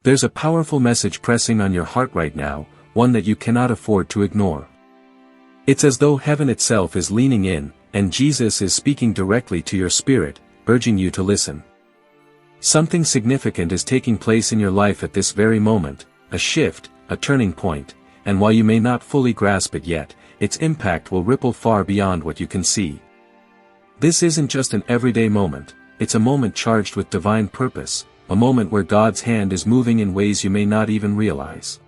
There's a powerful message pressing on your heart right now, one that you cannot afford to ignore. It's as though heaven itself is leaning in, and Jesus is speaking directly to your spirit, urging you to listen. Something significant is taking place in your life at this very moment, a shift, a turning point, and while you may not fully grasp it yet, its impact will ripple far beyond what you can see. This isn't just an everyday moment, it's a moment charged with divine purpose, a moment where God's hand is moving in ways you may not even realize.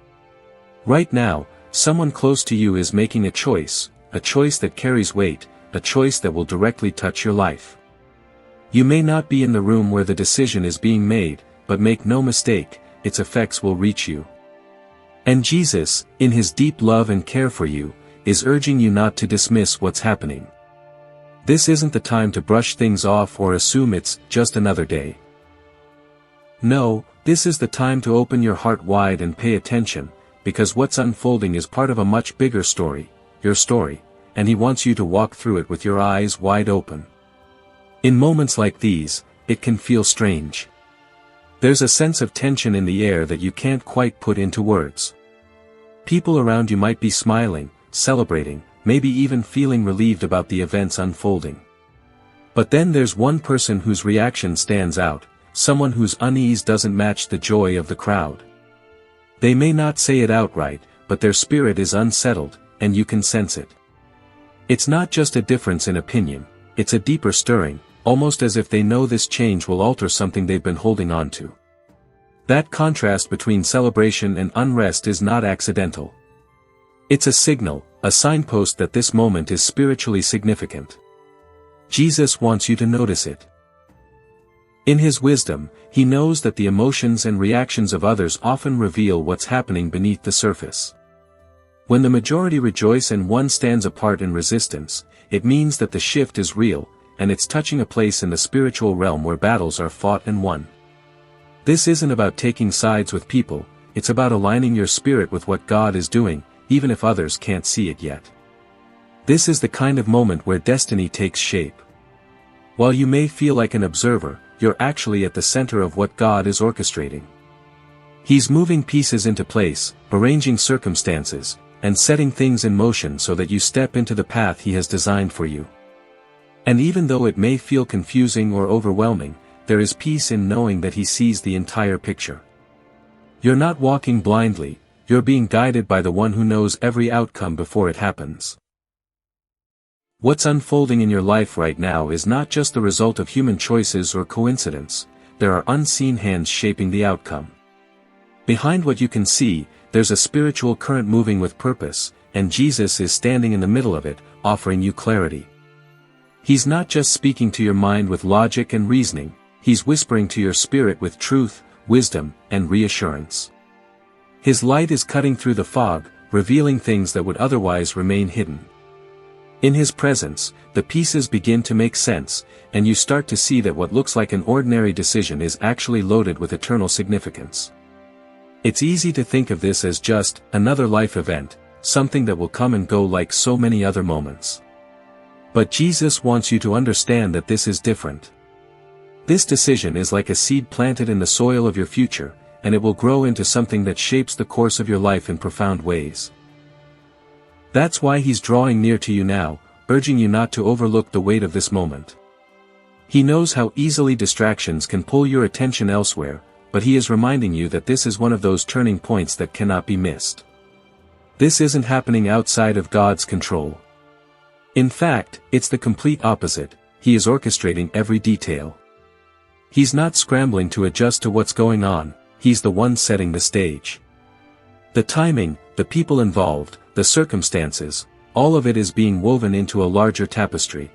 Right now, someone close to you is making a choice that carries weight, a choice that will directly touch your life. You may not be in the room where the decision is being made, but make no mistake, its effects will reach you. And Jesus, in his deep love and care for you, is urging you not to dismiss what's happening. This isn't the time to brush things off or assume it's just another day. No, this is the time to open your heart wide and pay attention, because what's unfolding is part of a much bigger story, your story, and he wants you to walk through it with your eyes wide open. In moments like these, it can feel strange. There's a sense of tension in the air that you can't quite put into words. People around you might be smiling, celebrating, maybe even feeling relieved about the events unfolding. But then there's one person whose reaction stands out, someone whose unease doesn't match the joy of the crowd. They may not say it outright, but their spirit is unsettled, and you can sense it. It's not just a difference in opinion, it's a deeper stirring, almost as if they know this change will alter something they've been holding on to. That contrast between celebration and unrest is not accidental. It's a signal, a signpost that this moment is spiritually significant. Jesus wants you to notice it. In his wisdom, he knows that the emotions and reactions of others often reveal what's happening beneath the surface. When the majority rejoice and one stands apart in resistance, it means that the shift is real, and it's touching a place in the spiritual realm where battles are fought and won. This isn't about taking sides with people, it's about aligning your spirit with what God is doing, even if others can't see it yet. This is the kind of moment where destiny takes shape. While you may feel like an observer, you're actually at the center of what God is orchestrating. He's moving pieces into place, arranging circumstances, and setting things in motion so that you step into the path he has designed for you. And even though it may feel confusing or overwhelming, there is peace in knowing that he sees the entire picture. You're not walking blindly, you're being guided by the one who knows every outcome before it happens. What's unfolding in your life right now is not just the result of human choices or coincidence, there are unseen hands shaping the outcome. Behind what you can see, there's a spiritual current moving with purpose, and Jesus is standing in the middle of it, offering you clarity. He's not just speaking to your mind with logic and reasoning, he's whispering to your spirit with truth, wisdom, and reassurance. His light is cutting through the fog, revealing things that would otherwise remain hidden. In his presence, the pieces begin to make sense, and you start to see that what looks like an ordinary decision is actually loaded with eternal significance. It's easy to think of this as just another life event, something that will come and go like so many other moments. But Jesus wants you to understand that this is different. This decision is like a seed planted in the soil of your future, and it will grow into something that shapes the course of your life in profound ways. That's why he's drawing near to you now, urging you not to overlook the weight of this moment. He knows how easily distractions can pull your attention elsewhere, but he is reminding you that this is one of those turning points that cannot be missed. This isn't happening outside of God's control. In fact, it's the complete opposite, he is orchestrating every detail. He's not scrambling to adjust to what's going on, he's the one setting the stage. The timing, the people involved, the circumstances, all of it is being woven into a larger tapestry.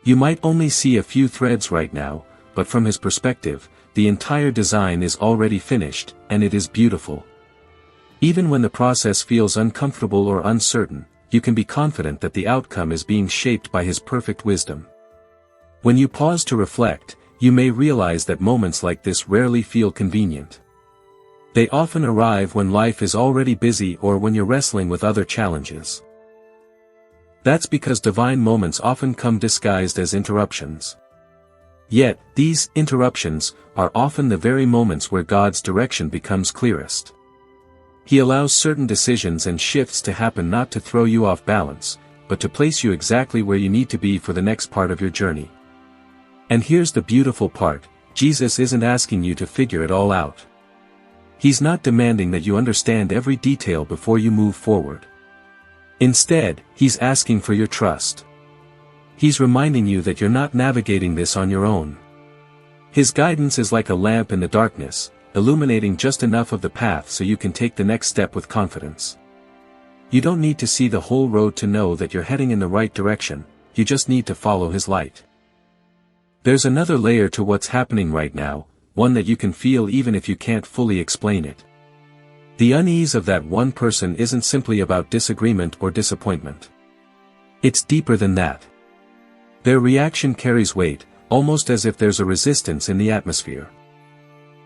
You might only see a few threads right now, but from his perspective, the entire design is already finished, and it is beautiful. Even when the process feels uncomfortable or uncertain, you can be confident that the outcome is being shaped by his perfect wisdom. When you pause to reflect, you may realize that moments like this rarely feel convenient. They often arrive when life is already busy or when you're wrestling with other challenges. That's because divine moments often come disguised as interruptions. Yet, these interruptions are often the very moments where God's direction becomes clearest. He allows certain decisions and shifts to happen not to throw you off balance, but to place you exactly where you need to be for the next part of your journey. And here's the beautiful part: Jesus isn't asking you to figure it all out. He's not demanding that you understand every detail before you move forward. Instead, he's asking for your trust. He's reminding you that you're not navigating this on your own. His guidance is like a lamp in the darkness, illuminating just enough of the path so you can take the next step with confidence. You don't need to see the whole road to know that you're heading in the right direction, you just need to follow his light. There's another layer to what's happening right now, one that you can feel even if you can't fully explain it. The unease of that one person isn't simply about disagreement or disappointment. It's deeper than that. Their reaction carries weight, almost as if there's a resistance in the atmosphere.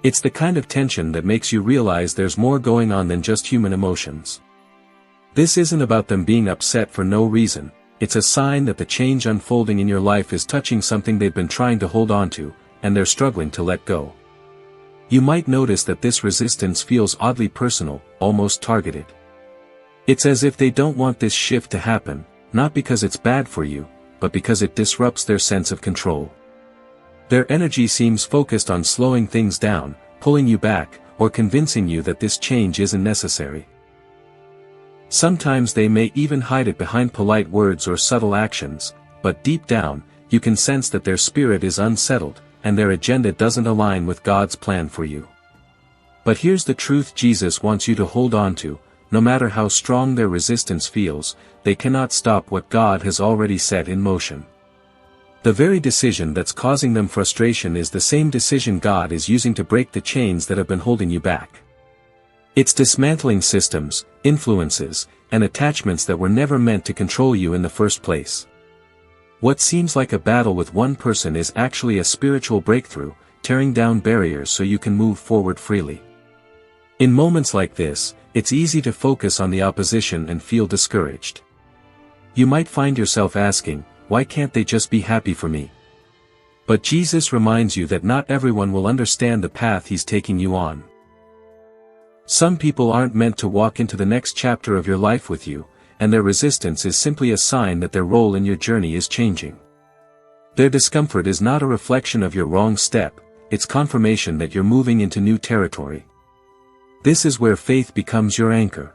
It's the kind of tension that makes you realize there's more going on than just human emotions. This isn't about them being upset for no reason, it's a sign that the change unfolding in your life is touching something they've been trying to hold on to, and they're struggling to let go. You might notice that this resistance feels oddly personal, almost targeted. It's as if they don't want this shift to happen, not because it's bad for you, but because it disrupts their sense of control. Their energy seems focused on slowing things down, pulling you back, or convincing you that this change isn't necessary. Sometimes they may even hide it behind polite words or subtle actions, but deep down, you can sense that their spirit is unsettled, and their agenda doesn't align with God's plan for you. But here's the truth Jesus wants you to hold on to: no matter how strong their resistance feels, they cannot stop what God has already set in motion. The very decision that's causing them frustration is the same decision God is using to break the chains that have been holding you back. It's dismantling systems, influences, and attachments that were never meant to control you in the first place. What seems like a battle with one person is actually a spiritual breakthrough, tearing down barriers so you can move forward freely. In moments like this, it's easy to focus on the opposition and feel discouraged. You might find yourself asking, why can't they just be happy for me? But Jesus reminds you that not everyone will understand the path he's taking you on. Some people aren't meant to walk into the next chapter of your life with you, and their resistance is simply a sign that their role in your journey is changing. Their discomfort is not a reflection of your wrong step, it's confirmation that you're moving into new territory. This is where faith becomes your anchor.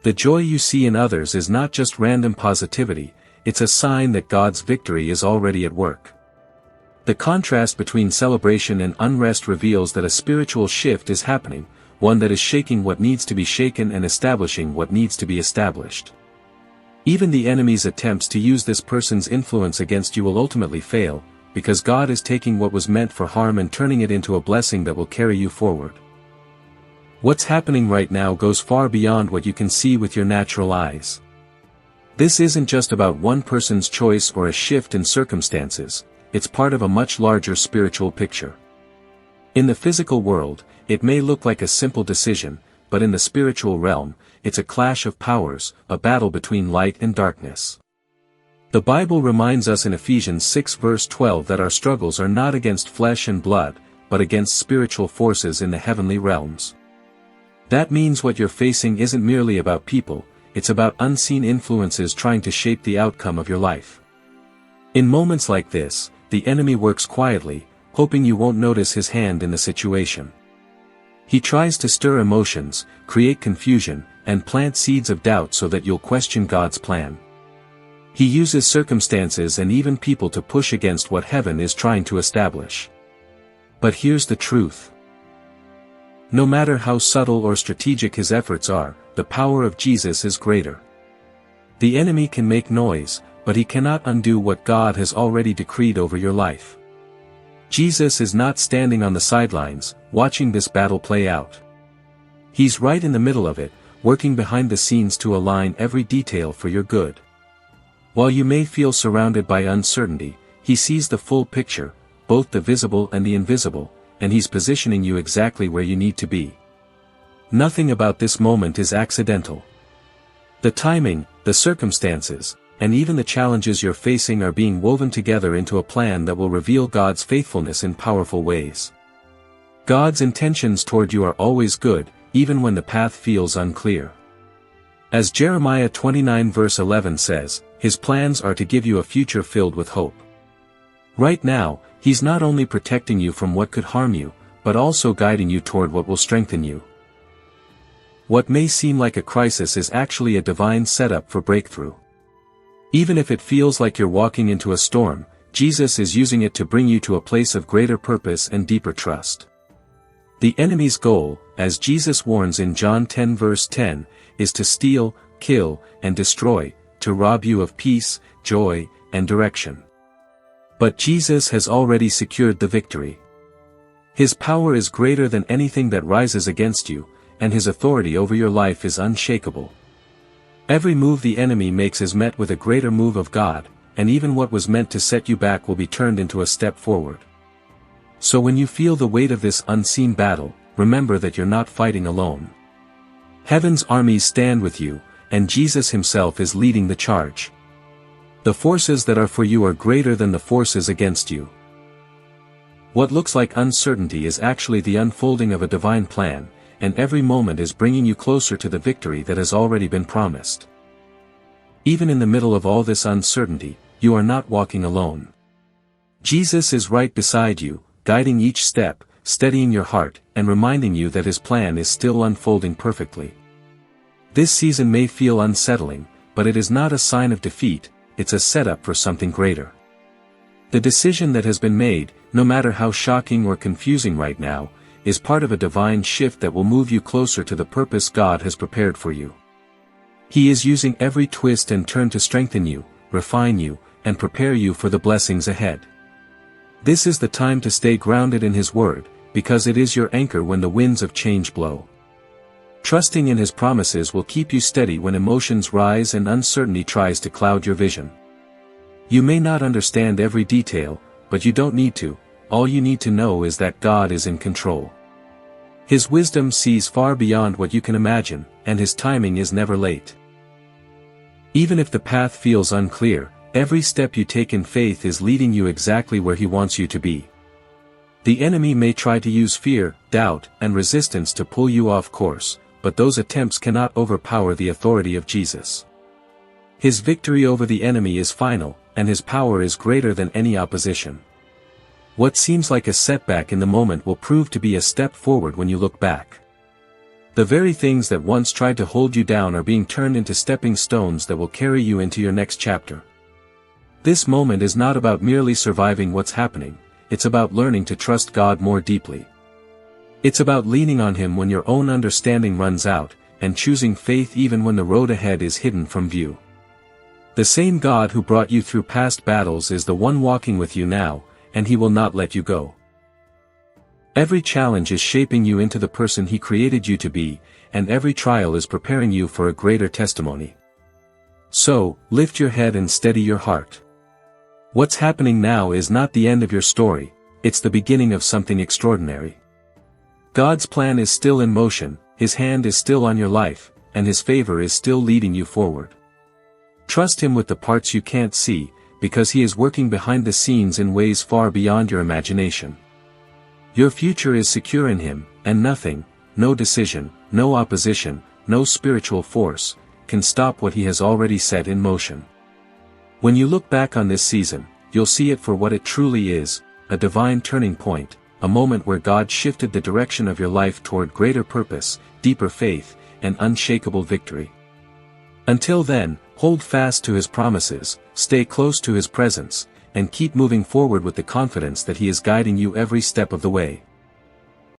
The joy you see in others is not just random positivity, it's a sign that God's victory is already at work. The contrast between celebration and unrest reveals that a spiritual shift is happening, one that is shaking what needs to be shaken and establishing what needs to be established. Even the enemy's attempts to use this person's influence against you will ultimately fail, because God is taking what was meant for harm and turning it into a blessing that will carry you forward. What's happening right now goes far beyond what you can see with your natural eyes. This isn't just about one person's choice or a shift in circumstances, it's part of a much larger spiritual picture. In the physical world, it may look like a simple decision, but in the spiritual realm, it's a clash of powers, a battle between light and darkness. The Bible reminds us in Ephesians 6 verse 12 that our struggles are not against flesh and blood, but against spiritual forces in the heavenly realms. That means what you're facing isn't merely about people, it's about unseen influences trying to shape the outcome of your life. In moments like this, the enemy works quietly, hoping you won't notice his hand in the situation. He tries to stir emotions, create confusion, and plant seeds of doubt so that you'll question God's plan. He uses circumstances and even people to push against what heaven is trying to establish. But here's the truth. No matter how subtle or strategic his efforts are, the power of Jesus is greater. The enemy can make noise, but he cannot undo what God has already decreed over your life. Jesus is not standing on the sidelines, watching this battle play out. He's right in the middle of it, working behind the scenes to align every detail for your good. While you may feel surrounded by uncertainty, he sees the full picture, both the visible and the invisible, and he's positioning you exactly where you need to be. Nothing about this moment is accidental. The timing, the circumstances, and even the challenges you're facing are being woven together into a plan that will reveal God's faithfulness in powerful ways. God's intentions toward you are always good, even when the path feels unclear. As Jeremiah 29 verse 11 says, His plans are to give you a future filled with hope. Right now, He's not only protecting you from what could harm you, but also guiding you toward what will strengthen you. What may seem like a crisis is actually a divine setup for breakthrough. Even if it feels like you're walking into a storm, Jesus is using it to bring you to a place of greater purpose and deeper trust. The enemy's goal, as Jesus warns in John 10 verse 10, is to steal, kill, and destroy, to rob you of peace, joy, and direction. But Jesus has already secured the victory. His power is greater than anything that rises against you, and His authority over your life is unshakable. Every move the enemy makes is met with a greater move of God, and even what was meant to set you back will be turned into a step forward. So when you feel the weight of this unseen battle, remember that you're not fighting alone. Heaven's armies stand with you, and Jesus Himself is leading the charge. The forces that are for you are greater than the forces against you. What looks like uncertainty is actually the unfolding of a divine plan, and every moment is bringing you closer to the victory that has already been promised. Even in the middle of all this uncertainty, you are not walking alone. Jesus is right beside you, guiding each step, steadying your heart, and reminding you that His plan is still unfolding perfectly. This season may feel unsettling, but it is not a sign of defeat, it's a setup for something greater. The decision that has been made, no matter how shocking or confusing right now, is part of a divine shift that will move you closer to the purpose God has prepared for you. He is using every twist and turn to strengthen you, refine you, and prepare you for the blessings ahead. This is the time to stay grounded in His Word, because it is your anchor when the winds of change blow. Trusting in His promises will keep you steady when emotions rise and uncertainty tries to cloud your vision. You may not understand every detail, but you don't need to. All you need to know is that God is in control. His wisdom sees far beyond what you can imagine, and His timing is never late. Even if the path feels unclear, every step you take in faith is leading you exactly where He wants you to be. The enemy may try to use fear, doubt, and resistance to pull you off course, but those attempts cannot overpower the authority of Jesus. His victory over the enemy is final, and His power is greater than any opposition. What seems like a setback in the moment will prove to be a step forward when you look back. The very things that once tried to hold you down are being turned into stepping stones that will carry you into your next chapter. This moment is not about merely surviving what's happening, it's about learning to trust God more deeply. It's about leaning on Him when your own understanding runs out, and choosing faith even when the road ahead is hidden from view. The same God who brought you through past battles is the one walking with you now, and He will not let you go. Every challenge is shaping you into the person He created you to be, and every trial is preparing you for a greater testimony. So, lift your head and steady your heart. What's happening now is not the end of your story, it's the beginning of something extraordinary. God's plan is still in motion, His hand is still on your life, and His favor is still leading you forward. Trust Him with the parts you can't see, because He is working behind the scenes in ways far beyond your imagination. Your future is secure in Him, and nothing, no decision, no opposition, no spiritual force, can stop what He has already set in motion. When you look back on this season, you'll see it for what it truly is, a divine turning point, a moment where God shifted the direction of your life toward greater purpose, deeper faith, and unshakable victory. Until then, hold fast to His promises, stay close to His presence, and keep moving forward with the confidence that He is guiding you every step of the way.